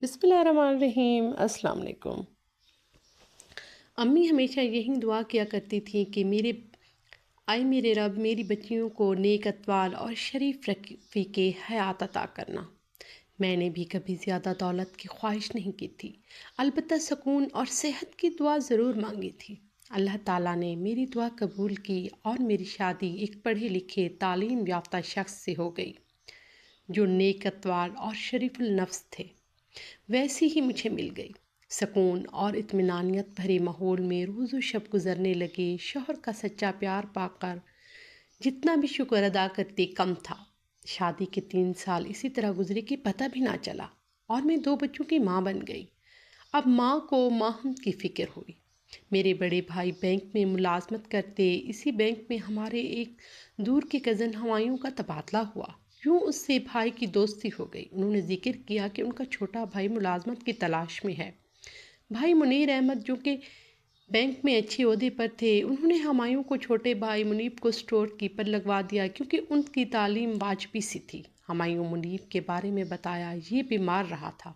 بسم اللہ الرحمن الرحیم۔ السلام علیکم۔ امی ہمیشہ یہی دعا کیا کرتی تھیں کہ میرے رب میری بچیوں کو نیک اطوار اور شریف رفیق حیات عطا کرنا۔ میں نے بھی کبھی زیادہ دولت کی خواہش نہیں کی تھی، البتہ سکون اور صحت کی دعا ضرور مانگی تھی۔ اللہ تعالیٰ نے میری دعا قبول کی اور میری شادی ایک پڑھے لکھے تعلیم یافتہ شخص سے ہو گئی جو نیک اطوار اور شریف النفس تھے۔ ویسی ہی مجھے مل گئی۔ سکون اور اطمینانیت بھرے ماحول میں روز و شب گزرنے لگے۔ شوہر کا سچا پیار پا کر جتنا بھی شکر ادا کرتے کم تھا۔ شادی کے 3 سال اسی طرح گزرے کہ پتہ بھی نہ چلا اور میں 2 بچوں کی ماں بن گئی۔ اب ماں کو ماہم کی فکر ہوئی۔ میرے بڑے بھائی بینک میں ملازمت کرتے، اسی بینک میں ہمارے ایک دور کے کزن ہمایوں کا تبادلہ ہوا۔ یوں اس سے بھائی کی دوستی ہو گئی۔ انہوں نے ذکر کیا کہ ان کا چھوٹا بھائی ملازمت کی تلاش میں ہے۔ بھائی منیر احمد جو کہ بینک میں اچھے عہدے پر تھے، انہوں نے ہمایوں کو چھوٹے بھائی منیب کو اسٹور کیپر لگوا دیا کیونکہ ان کی تعلیم واجبی سی تھی۔ ہمایوں منیب کے بارے میں بتایا یہ بیمار رہا تھا،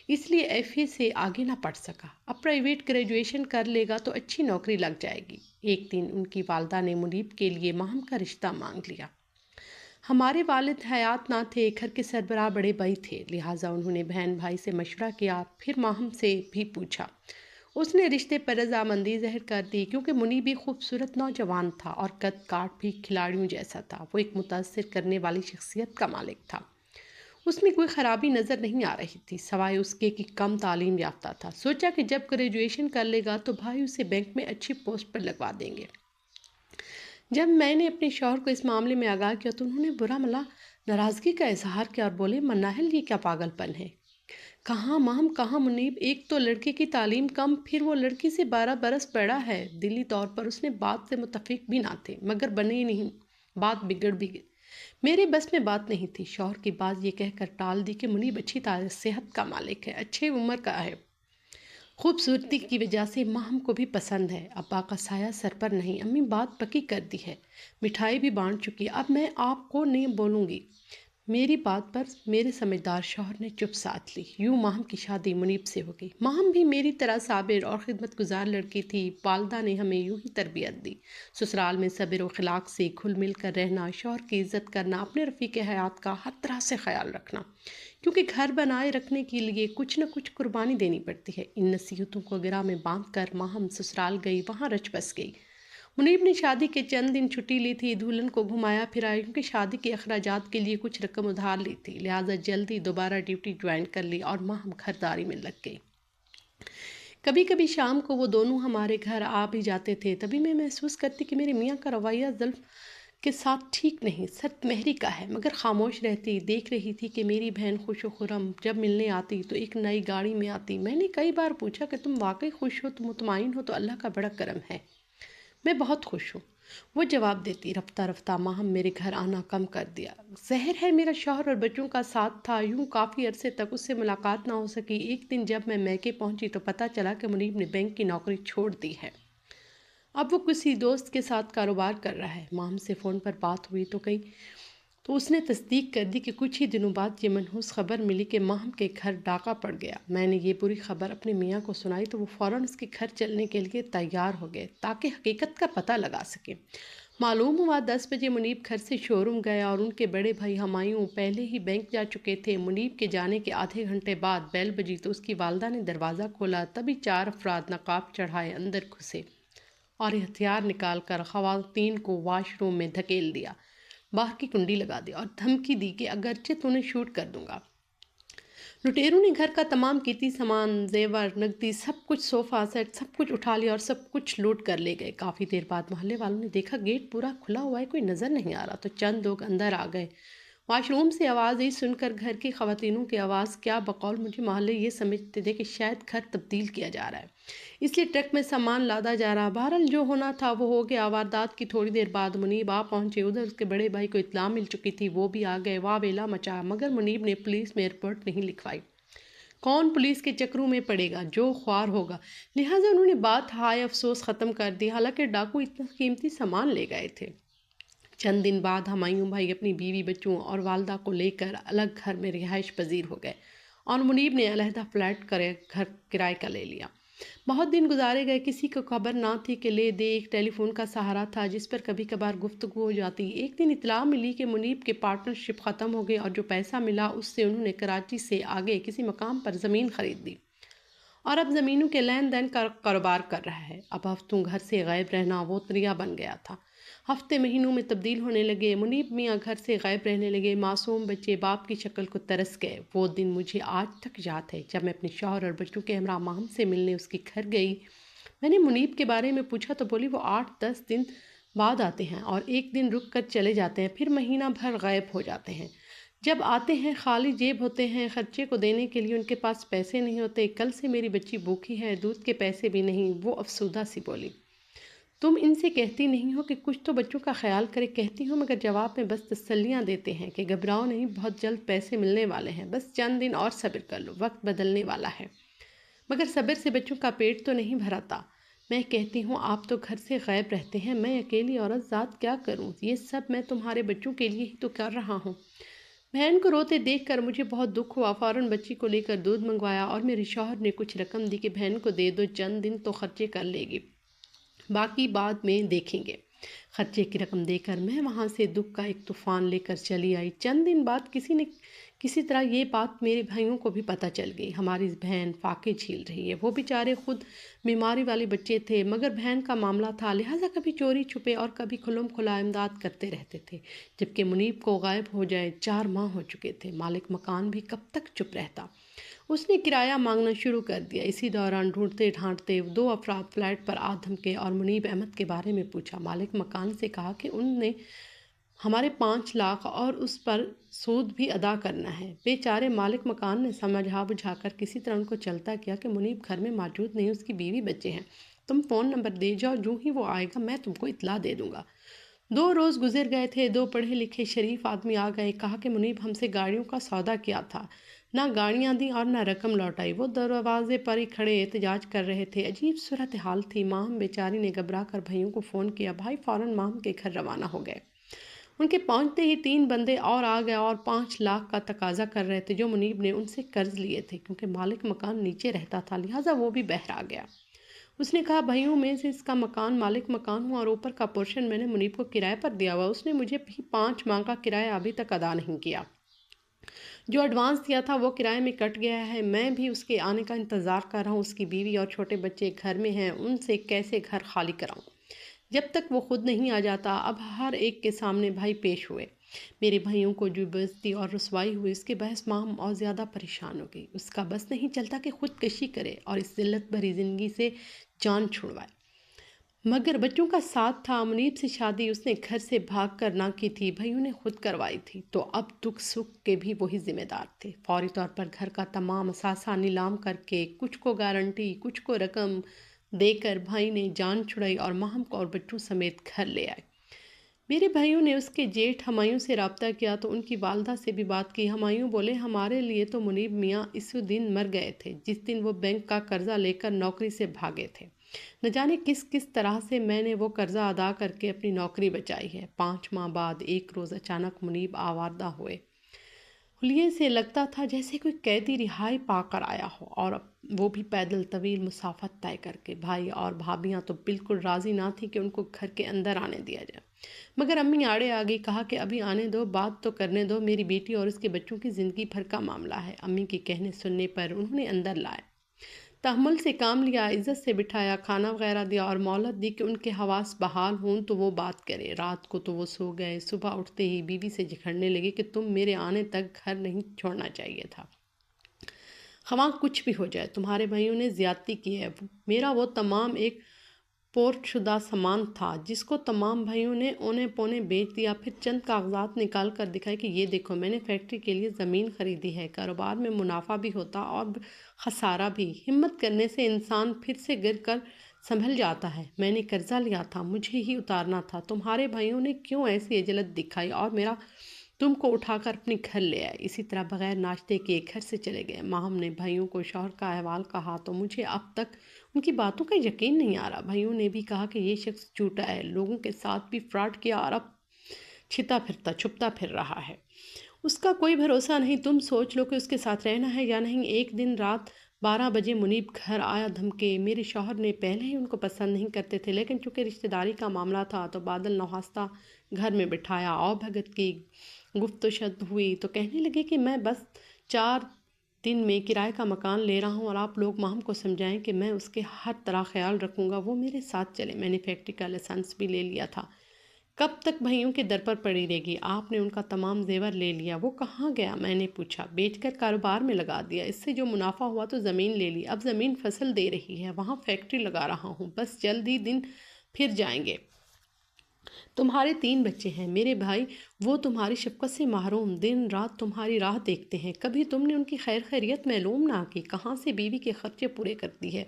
اس لیے FA سے آگے نہ پڑھ سکا۔ اب پرائیویٹ گریجویشن کر لے گا تو اچھی نوکری لگ جائے گی۔ ایک دن ان کی والدہ نے منیب کے لیے ماہم کا رشتہ مانگ لیا۔ ہمارے والد حیات نہ تھے، گھر کے سربراہ بڑے بھائی تھے، لہٰذا انہوں نے بہن بھائی سے مشورہ کیا، پھر ماہم سے بھی پوچھا۔ اس نے رشتے پر رضامندی ظاہر کر دی کیونکہ منی بھی خوبصورت نوجوان تھا اور قد کاٹ بھی کھلاڑیوں جیسا تھا۔ وہ ایک متاثر کرنے والی شخصیت کا مالک تھا۔ اس میں کوئی خرابی نظر نہیں آ رہی تھی سوائے اس کے کہ کم تعلیم یافتہ تھا۔ سوچا کہ جب گریجویشن کر لے گا تو بھائی اسے بینک میں اچھی پوسٹ پر لگوا دیں گے۔ جب میں نے اپنے شوہر کو اس معاملے میں آگاہ کیا تو انہوں نے برا ملا ناراضگی کا اظہار کیا اور بولے، مناہل یہ کیا پاگل پن ہے؟ کہاں ماہم کہاں منیب، ایک تو لڑکے کی تعلیم کم، پھر وہ لڑکی سے 12 برس بڑا ہے۔ دلی طور پر اس نے بات سے متفق بھی نہ تھے، مگر بنے نہیں، بات بگڑ بھی گئی۔ میرے بس میں بات نہیں تھی۔ شوہر کی بات یہ کہہ کر ٹال دی کہ منیب اچھی صحت کا مالک ہے، اچھے عمر کا ہے، خوبصورتی کی وجہ سے ماہم کو بھی پسند ہے۔ ابا کا سایہ سر پر نہیں، امی بات پکی کر دی ہے، مٹھائی بھی بانٹ چکی، اب میں آپ کو نہیں بولوں گی۔ میری بات پر میرے سمجھدار شوہر نے چپ سادھ لی۔ یوں ماہم کی شادی منیب سے ہو گئی۔ ماہم بھی میری طرح صابر اور خدمت گزار لڑکی تھی۔ والدہ نے ہمیں یوں ہی تربیت دی، سسرال میں صبر و اخلاق سے گھل مل کر رہنا، شوہر کی عزت کرنا، اپنے رفیق حیات کا ہر طرح سے خیال رکھنا، کیونکہ گھر بنائے رکھنے کے لیے کچھ نہ کچھ قربانی دینی پڑتی ہے۔ ان نصیحتوں کو گرہ میں باندھ کر ماہم سسرال گئی، وہاں رچ بس گئی۔ منیب نے شادی کے چند دن چھٹی لی تھی، دلہن کو گھمایا پھرایا کیونکہ شادی کے اخراجات کے لیے کچھ رقم ادھار لی تھی، لہٰذا جلدی دوبارہ ڈیوٹی جوائن کر لی اور ماہم گھرداری میں لگ گئی۔ کبھی کبھی شام کو وہ دونوں ہمارے گھر آ بھی جاتے تھے، تبھی میں محسوس کرتی کہ میرے میاں کا رویہ زلف کے ساتھ ٹھیک نہیں، سخت مہری کا ہے، مگر خاموش رہتی۔ دیکھ رہی تھی کہ میری بہن خوش و خرم جب ملنے آتی تو ایک نئی گاڑی میں آتی۔ میں نے کئی بار پوچھا کہ تم واقعی خوش ہو، تم مطمئن ہو تو اللہ کا بڑا کرم ہے، میں بہت خوش ہوں۔ وہ جواب دیتی۔ رفتہ رفتہ ماہم میرے گھر آنا کم کر دیا۔ ظاہر ہے میرا شوہر اور بچوں کا ساتھ تھا، یوں کافی عرصے تک اس سے ملاقات نہ ہو سکی۔ ایک دن جب میں میکے پہنچی تو پتہ چلا کہ منیب نے بینک کی نوکری چھوڑ دی ہے، اب وہ کسی دوست کے ساتھ کاروبار کر رہا ہے۔ ماہم سے فون پر بات ہوئی تو اس نے تصدیق کر دی کہ کچھ ہی دنوں بعد یہ منحوس خبر ملی کہ ماہم کے گھر ڈاکہ پڑ گیا۔ میں نے یہ بری خبر اپنے میاں کو سنائی تو وہ فوراً اس کے گھر چلنے کے لیے تیار ہو گئے تاکہ حقیقت کا پتہ لگا سکیں۔ معلوم ہوا 10 بجے منیب گھر سے شو روم گیا اور ان کے بڑے بھائی ہمایوں پہلے ہی بینک جا چکے تھے۔ منیب کے جانے کے آدھے گھنٹے بعد بیل بجی تو اس کی والدہ نے دروازہ کھولا، تبھی 4 افراد نقاب چڑھائے اندر گھسے اور ہتھیار نکال کر خواتین کو واش روم میں دھکیل دیا، باہر کی کنڈی لگا دی اور دھمکی دی کہ اگرچہ تو انہیں شوٹ کر دوں گا۔ لٹیروں نے گھر کا تمام قیمتی سامان، زیور، نقدی، سب کچھ، صوفہ سیٹ، سب کچھ اٹھا لیا اور سب کچھ لوٹ کر لے گئے۔ کافی دیر بعد محلے والوں نے دیکھا گیٹ پورا کھلا ہوا ہے، کوئی نظر نہیں آ رہا، تو چند لوگ اندر آ گئے۔ واش روم سے آواز آئی، سن کر گھر کی خواتینوں کی آواز کیا بقول مجھے محلے یہ سمجھتے تھے کہ شاید گھر تبدیل کیا جا رہا ہے، اس لیے ٹرک میں سامان لادا جا رہا۔ بہرحال جو ہونا تھا وہ ہو گیا۔ واردات کی تھوڑی دیر بعد منیب آ پہنچے، ادھر اس کے بڑے بھائی کو اطلاع مل چکی تھی، وہ بھی آ گئے۔ واہ ویلا مچا، مگر منیب نے پولیس میں رپورٹ نہیں لکھوائی۔ کون پولیس کے چکروں میں پڑے گا، جو خوار ہوگا، لہٰذا انہوں نے بات ہائے افسوس ختم کر دی، حالانکہ ڈاکو اتنا قیمتی سامان لے گئے تھے۔ چند دن بعد ہمایوں بھائی اپنی بیوی، بچوں اور والدہ کو لے کر الگ گھر میں رہائش پذیر ہو گئے اور منیب نے علیحدہ فلیٹ گھر کرائے کا لے لیا۔ بہت دن گزارے گئے، کسی کو خبر نہ تھی کہ لے دے ایک ٹیلی فون کا سہارا تھا جس پر کبھی کبھار گفتگو ہو جاتی۔ ایک دن اطلاع ملی کہ منیب کے پارٹنرشپ ختم ہو گئی اور جو پیسہ ملا اس سے انہوں نے کراچی سے آگے کسی مقام پر زمین خرید لی اور اب زمینوں کے لین دین کا کاروبار کر رہا ہے۔ اب ہفتوں گھر سے غائب رہنا وہ طریقہ بن گیا تھا۔ ہفتے مہینوں میں تبدیل ہونے لگے۔ منیب میاں گھر سے غائب رہنے لگے۔ معصوم بچے باپ کی شکل کو ترس گئے۔ وہ دن مجھے آج تک یاد ہے جب میں اپنے شوہر اور بچوں کے ہمراہ ماہم سے ملنے اس کے گھر گئی۔ میں نے منیب کے بارے میں پوچھا تو بولی وہ 8-10 دن بعد آتے ہیں اور ایک دن رک کر چلے جاتے ہیں، پھر مہینہ بھر غائب ہو جاتے ہیں۔ جب آتے ہیں خالی جیب ہوتے ہیں، خرچے کو دینے کے لیے ان کے پاس پیسے نہیں ہوتے۔ کل سے میری بچی بھوکی ہے، دودھ کے پیسے بھی نہیں۔ وہ افسردہ سی بولی، تم ان سے کہتی نہیں ہو کہ کچھ تو بچوں کا خیال کرے؟ کہتی ہوں مگر جواب میں بس تسلیاں دیتے ہیں کہ گھبراؤ نہیں، بہت جلد پیسے ملنے والے ہیں، بس چند دن اور صبر کر لو، وقت بدلنے والا ہے۔ مگر صبر سے بچوں کا پیٹ تو نہیں بھراتا۔ میں کہتی ہوں آپ تو گھر سے غائب رہتے ہیں، میں اکیلی عورت ذات کیا کروں؟ یہ سب میں تمہارے بچوں کے لیے ہی تو کر رہا ہوں۔ بہن کو روتے دیکھ کر مجھے بہت دکھ ہوا۔ فوراً بچی کو لے کر دودھ منگوایا اور میرے شوہر نے کچھ رقم دی کہ بہن کو دے دو، چند دن تو خرچے کر لے گی، باقی بعد میں دیکھیں گے۔ خرچے کی رقم دے کر میں وہاں سے دکھ کا ایک طوفان لے کر چلی آئی۔ چند دن بعد کسی طرح یہ بات میرے بھائیوں کو بھی پتہ چل گئی۔ ہماری بہن فاقے جھیل رہی ہے۔ وہ بیچارے خود بیماری والے بچے تھے مگر بہن کا معاملہ تھا، لہٰذا کبھی چوری چھپے اور کبھی کھلم کھلا امداد کرتے رہتے تھے۔ جبکہ منیب کو غائب ہو جائے 4 ماہ ہو چکے تھے۔ مالک مکان بھی کب تک چپ رہتا؟ اس نے کرایہ مانگنا شروع کر دیا۔ اسی دوران ڈھونڈتے ڈھانڈتے 2 افراد فلیٹ پر آ دھمکے اور منیب احمد کے بارے میں پوچھا۔ مالک مکان سے کہا کہ ان نے ہمارے 5 لاکھ اور اس پر سود بھی ادا کرنا ہے۔ بیچارے مالک مکان نے سمجھا بجھا کر کسی طرح ان کو چلتا کیا کہ منیب گھر میں موجود نہیں، اس کی بیوی بچے ہیں، تم فون نمبر دے جاؤ، جو ہی وہ آئے گا میں تم کو اطلاع دے دوں گا۔ 2 روز گزر گئے تھے۔ 2 پڑھے لکھے شریف آدمی آ گئے۔ کہا کہ منیب ہم سے گاڑیوں کا سودا کیا تھا، نہ گاڑیاں دیں اور نہ رقم لوٹائی۔ وہ دروازے پر ہی کھڑے احتجاج کر رہے تھے۔ عجیب صورتحال تھی۔ ماہم بیچاری نے گھبرا کر بھائیوں کو فون کیا۔ بھائی فوراً ماہم کے گھر روانہ ہو گئے۔ ان کے پہنچتے ہی 3 بندے اور آ گئے اور 5 لاکھ کا تقاضا کر رہے تھے جو منیب نے ان سے قرض لیے تھے۔ کیونکہ مالک مکان نیچے رہتا تھا لہٰذا وہ بھی بہر آ گیا۔ اس نے کہا بھائیوں میں سے اس کا مکان مالک مکان ہوں اور اوپر کا پورشن میں نے منیب کو کرائے پر دیا ہوا۔ اس نے مجھے بھی 5 ماہ کا کرایہ ابھی تک ادا نہیں کیا۔ جو ایڈوانس دیا تھا وہ کرائے میں کٹ گیا ہے۔ میں بھی اس کے آنے کا انتظار کر رہا ہوں۔ اس کی بیوی اور چھوٹے بچے گھر میں ہیں، ان سے کیسے گھر خالی کراؤں جب تک وہ خود نہیں آ جاتا؟ اب ہر ایک کے سامنے بھائی پیش ہوئے۔ میرے بھائیوں کو جو بےعزتی اور رسوائی ہوئی اس کے بحث ماہم اور زیادہ پریشان ہو گئی۔ اس کا بس نہیں چلتا کہ خودکشی کرے اور اس ذلت بھری زندگی سے جان چھڑوائے، مگر بچوں کا ساتھ تھا۔ منیب سے شادی اس نے گھر سے بھاگ کر نہ کی تھی، بھائیوں نے خود کروائی تھی، تو اب دکھ سکھ کے بھی وہی ذمہ دار تھے۔ فوری طور پر گھر کا تمام اثاثہ نیلام کر کے کچھ کو گارنٹی کچھ کو رقم دے کر بھائی نے جان چھڑائی اور ماہم کو اور بچوں سمیت گھر لے آئے۔ میرے بھائیوں نے اس کے جیٹھ ہمایوں سے رابطہ کیا تو ان کی والدہ سے بھی بات کی۔ ہمایوں بولے ہمارے لیے تو منیب میاں اسی دن مر گئے تھے جس دن وہ بینک کا قرضہ لے کر نوکری سے بھاگے تھے۔ نہ جانے کس طرح سے میں نے وہ قرضہ ادا کر کے اپنی نوکری بچائی ہے۔ 5 ماہ بعد ایک روز اچانک منیب آوارہ ہوئے۔ حلیے سے لگتا تھا جیسے کوئی قیدی رہائی پا کر آیا ہو، اور وہ بھی پیدل طویل مسافت طے کر کے۔ بھائی اور بھابیاں تو بالکل راضی نہ تھی کہ ان کو گھر کے اندر آنے دیا جائے، مگر امی آڑے آ گئی۔ کہا کہ ابھی آنے دو، بات تو کرنے دو، میری بیٹی اور اس کے بچوں کی زندگی بھر کا معاملہ ہے۔ امی کے کہنے سننے پر انہوں نے اندر لائے، تحمل سے کام لیا، عزت سے بٹھایا، کھانا وغیرہ دیا اور مہلت دی کہ ان کے حواس بحال ہوں تو وہ بات کرے۔ رات کو تو وہ سو گئے۔ صبح اٹھتے ہی بیوی سے جھگڑنے لگے کہ تم میرے آنے تک گھر نہیں چھوڑنا چاہیے تھا، خواہ کچھ بھی ہو جائے، تمہارے بھائیوں نے زیادتی کی ہے۔ میرا وہ تمام ایک پورٹ شدہ سامان تھا جس کو تمام بھائیوں نے اونے پونے بیچ دیا۔ پھر چند کاغذات نکال کر دکھائے کہ یہ دیکھو، میں نے فیکٹری کے لیے زمین خریدی ہے، کاروبار میں منافع بھی ہوتا اور خسارہ بھی، ہمت کرنے سے انسان پھر سے گر کر سنبھل جاتا ہے۔ میں نے قرضہ لیا تھا، مجھے ہی اتارنا تھا، تمہارے بھائیوں نے کیوں ایسی عجلت دکھائی اور میرا تم کو اٹھا کر اپنے گھر لے آئے۔ اسی طرح بغیر ناشتے کے گھر سے چلے گئے۔ ماہم نے بھائیوں کو شوہر کا احوال کہا تو مجھے اب تک ان کی باتوں کا یقین نہیں آ رہا۔ بھائیوں نے بھی کہا کہ یہ شخص جھوٹا ہے، لوگوں کے ساتھ بھی فراڈ کیا اور اب چھپتا پھر رہا ہے۔ اس کا کوئی بھروسہ نہیں، تم سوچ لو کہ اس کے ساتھ رہنا ہے یا نہیں۔ ایک دن رات 12 بجے منیب گھر آیا دھمکے۔ میرے شوہر نے پہلے ہی ان کو پسند نہیں کرتے تھے، لیکن چونکہ رشتہ داری کا معاملہ تھا تو بادل نوحاستہ گھر میں بٹھایا اور بھگت کی گفت و شد ہوئی تو کہنے لگے کہ میں بس 4 دن میں کرائے کا مکان لے رہا ہوں اور آپ لوگ ماہم کو سمجھائیں کہ میں اس کے ہر طرح خیال رکھوں گا، وہ میرے ساتھ چلے۔ میں نے فیکٹری کا لائسنس بھی لے لیا تھا، کب تک بھائیوں کے در پر پڑی رہے گی؟ آپ نے ان کا تمام زیور لے لیا۔ وہ کہاں گیا؟ میں نے پوچھا۔ بیچ کر کاروبار میں لگا دیا، اس سے جو منافع ہوا تو زمین لے لی، اب زمین فصل دے رہی ہے، وہاں فیکٹری لگا رہا ہوں، بس جلد ہی دن پھر جائیں گے۔ تمہارے 3 بچے ہیں میرے بھائی، وہ تمہاری شفقت سے محروم، دن رات تمہاری راہ دیکھتے ہیں، کبھی تم نے ان کی خیر خیریت معلوم نہ کی، کہاں سے بیوی کے خرچے پورے کرتی ہے؟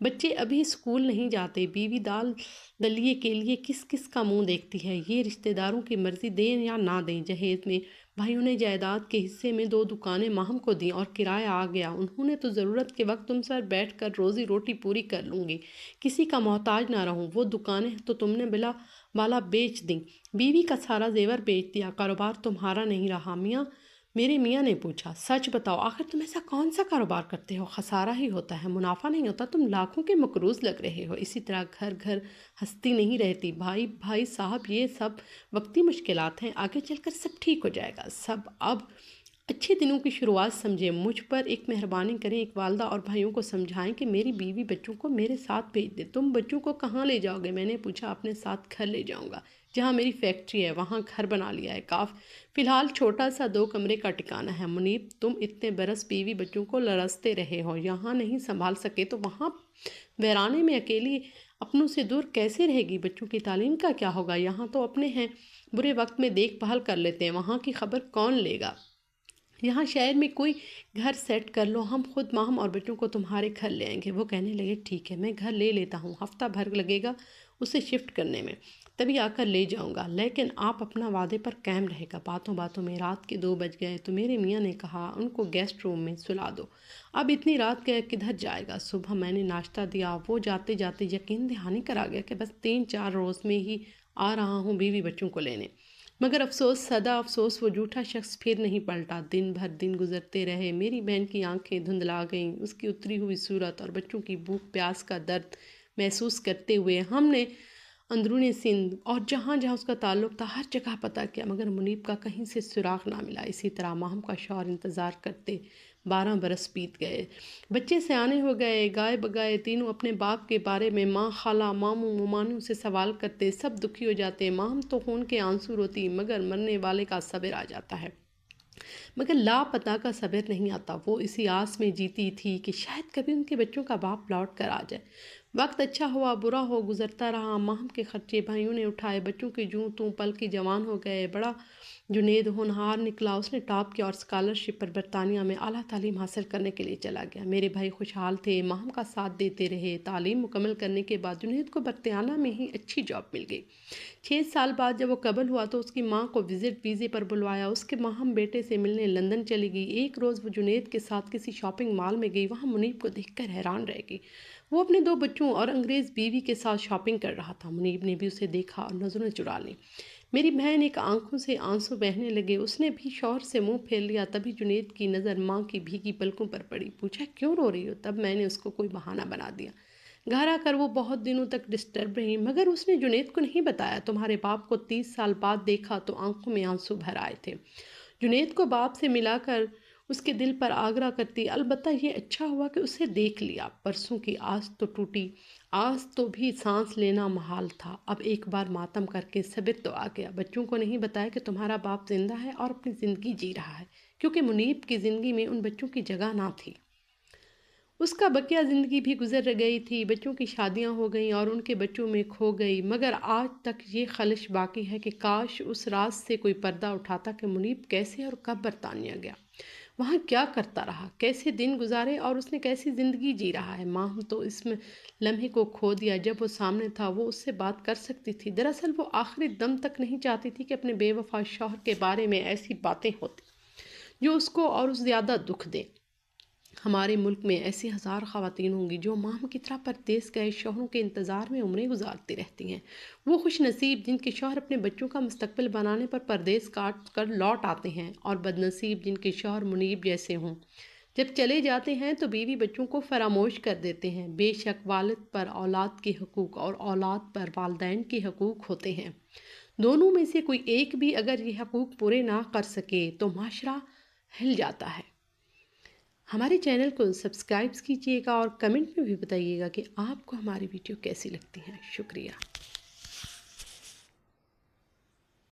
بچے ابھی اسکول نہیں جاتے، بیوی دال دلیے کے لیے کس کس کا منہ دیکھتی ہے؟ یہ رشتہ داروں کی مرضی، دیں یا نہ دیں۔ جہیز میں بھائیوں نے جائیداد کے حصے میں 2 دکانیں ماہم کو دیں اور کرایہ آ گیا۔ انہوں نے تو ضرورت کے وقت تم سر بیٹھ کر روزی روٹی پوری کر لوں گی، کسی کا محتاج نہ رہوں۔ وہ دکانیں تو تم نے بلا بالا بیچ دیں، بیوی کا سارا زیور بیچ دیا، کاروبار تمہارا نہیں رہا۔ میرے میاں نے پوچھا، سچ بتاؤ، آخر تم ایسا کون سا کاروبار کرتے ہو؟ خسارہ ہی ہوتا ہے، منافع نہیں ہوتا، تم لاکھوں کے مقروض لگ رہے ہو۔ اسی طرح گھر گھر ہستی نہیں رہتی بھائی صاحب، یہ سب وقتی مشکلات ہیں، آگے چل کر سب ٹھیک ہو جائے گا۔ سب اب اچھے دنوں کی شروعات سمجھیں، مجھ پر ایک مہربانی کریں، ایک والدہ اور بھائیوں کو سمجھائیں کہ میری بیوی بچوں کو میرے ساتھ بھیج دے۔ تم بچوں کو کہاں لے جاؤ گے؟ میں نے پوچھا۔ اپنے ساتھ گھر لے جاؤں گا، جہاں میری فیکٹری ہے، وہاں گھر بنا لیا ہے، فی الحال چھوٹا سا 2 کمرے کا ٹھکانہ ہے۔ منیب، تم اتنے برس بیوی بچوں کو لرزتے رہے ہو، یہاں نہیں سنبھال سکے تو وہاں ویرانے میں اکیلی اپنوں سے دور کیسے رہے گی؟ بچوں کی تعلیم کا کیا ہوگا؟ یہاں تو اپنے ہیں، برے وقت میں دیکھ بھال کر لیتے ہیں، وہاں کی خبر کون لے گا؟ یہاں شہر میں کوئی گھر سیٹ کر لو، ہم خود ماہم اور بچوں کو تمہارے گھر لے آئیں گے۔ وہ کہنے لگے، ٹھیک ہے، میں گھر لے لیتا ہوں، ہفتہ بھر لگے گا اسے شفٹ کرنے میں، تبھی آ کر لے جاؤں گا، لیکن آپ اپنا وعدے پر قائم رہے گا۔ باتوں باتوں میں رات کے 2 بج گئے تو میرے میاں نے کہا، ان کو گیسٹ روم میں سلا دو، اب اتنی رات گئے کدھر جائے گا؟ صبح میں نے ناشتہ دیا، وہ جاتے جاتے یقین دہانی کرا گیا کہ بس 3-4 روز میں ہی آ رہا ہوں بیوی بچوں کو لینے۔ مگر افسوس، سدا افسوس، وہ جھوٹا شخص پھر نہیں پلٹا۔ دن بھر دن گزرتے رہے، میری بہن کی آنکھیں دھندلا گئیں، اس کی اتری ہوئی صورت اور بچوں کی بھوک پیاس کا درد محسوس کرتے ہوئے ہم نے اندرون سندھ اور جہاں جہاں اس کا تعلق تھا ہر جگہ پتہ کیا، مگر منیب کا کہیں سے سراغ نہ ملا۔ اسی طرح ماہم کا شوہر انتظار کرتے 12 برس بیت گئے، بچے سیانے ہو گئے، گائے بگائے، تینوں اپنے باپ کے بارے میں ماں، خالہ، ماموں، ممانوں سے سوال کرتے، سب دکھی ہو جاتے۔ ماہم تو خون کے آنسو روتی، مگر مرنے والے کا صبر آ جاتا ہے، مگر لاپتہ کا صبر نہیں آتا۔ وہ اسی آس میں جیتی تھی کہ شاید کبھی ان کے بچوں کا باپ لوٹ کر آ جائے۔ وقت اچھا ہوا برا ہو گزرتا رہا، ماہم کے خرچے بھائیوں نے اٹھائے، بچوں کے جوں توں پل کے جوان ہو گئے۔ بڑا جنید ہونہار نکلا، اس نے ٹاپ کیا اور اسکالرشپ پر برطانیہ میں اعلیٰ تعلیم حاصل کرنے کے لیے چلا گیا۔ میرے بھائی خوشحال تھے، ماہم کا ساتھ دیتے رہے۔ تعلیم مکمل کرنے کے بعد جنید کو برطانیہ میں ہی اچھی جاب مل گئی۔ 6 سال بعد جب وہ قبل ہوا تو اس کی ماں کو وزٹ ویزے پر بلوایا، اس کے ماہم بیٹے سے ملنے لندن چلی گئی۔ ایک روز وہ جنید کے ساتھ کسی شاپنگ مال میں گئی، وہاں منیب کو دیکھ کر حیران رہ گئی۔ وہ اپنے 2 بچوں اور انگریز بیوی کے ساتھ شاپنگ کر رہا تھا۔ منیب نے بھی اسے دیکھا اور نظریں چرا لیں۔ میری بہن ایک آنکھوں سے آنسو بہنے لگے، اس نے بھی شوہر سے منہ پھیر لیا۔ تبھی جنید کی نظر ماں کی بھیگی پلکوں پر پڑی، پوچھا، کیوں رو رہی ہو؟ تب میں نے اس کو کوئی بہانہ بنا دیا۔ گھر آ کر وہ بہت دنوں تک ڈسٹرب رہی، مگر اس نے جنید کو نہیں بتایا۔ تمہارے باپ کو 30 سال بعد دیکھا تو آنکھوں میں آنسو بھر آئے تھے۔ جنید کو باپ سے ملا کر اس کے دل پر آگرہ کرتی، البتہ یہ اچھا ہوا کہ اسے دیکھ لیا۔ پرسوں کی آس تو ٹوٹی، آس تو بھی سانس لینا محال تھا۔ اب ایک بار ماتم کر کے صبر تو آ گیا۔ بچوں کو نہیں بتایا کہ تمہارا باپ زندہ ہے اور اپنی زندگی جی رہا ہے، کیونکہ منیب کی زندگی میں ان بچوں کی جگہ نہ تھی۔ اس کا بقیہ زندگی بھی گزر گئی تھی، بچوں کی شادیاں ہو گئیں اور ان کے بچوں میں کھو گئی، مگر آج تک یہ خلش باقی ہے کہ کاش اس راز سے کوئی پردہ اٹھاتا کہ منیب کیسے اور کب برطانیہ گیا، وہاں کیا کرتا رہا، کیسے دن گزارے اور اس نے کیسی زندگی جی رہا ہے۔ ماہم تو اس میں لمحے کو کھو دیا، جب وہ سامنے تھا وہ اس سے بات کر سکتی تھی۔ دراصل وہ آخری دم تک نہیں چاہتی تھی کہ اپنے بے وفا شوہر کے بارے میں ایسی باتیں ہوتی جو اس کو اور زیادہ دکھ دے۔ ہمارے ملک میں ایسی ہزار خواتین ہوں گی جو ماہ کی طرح پردیس گئے شوہروں کے انتظار میں عمریں گزارتی رہتی ہیں۔ وہ خوش نصیب جن کے شوہر اپنے بچوں کا مستقبل بنانے پر پردیس کاٹ کر لوٹ آتے ہیں، اور بد نصیب جن کے شوہر منیب جیسے ہوں، جب چلے جاتے ہیں تو بیوی بچوں کو فراموش کر دیتے ہیں۔ بے شک والد پر اولاد کے حقوق اور اولاد پر والدین کے حقوق ہوتے ہیں۔ دونوں میں سے کوئی ایک بھی اگر یہ حقوق پورے نہ کر سکے تو معاشرہ ہل جاتا ہے۔ ہمارے چینل کو سبسکرائب کیجیے گا اور کمنٹ میں بھی بتائیے گا کہ آپ کو ہماری ویڈیو کیسی لگتی ہیں۔ شکریہ۔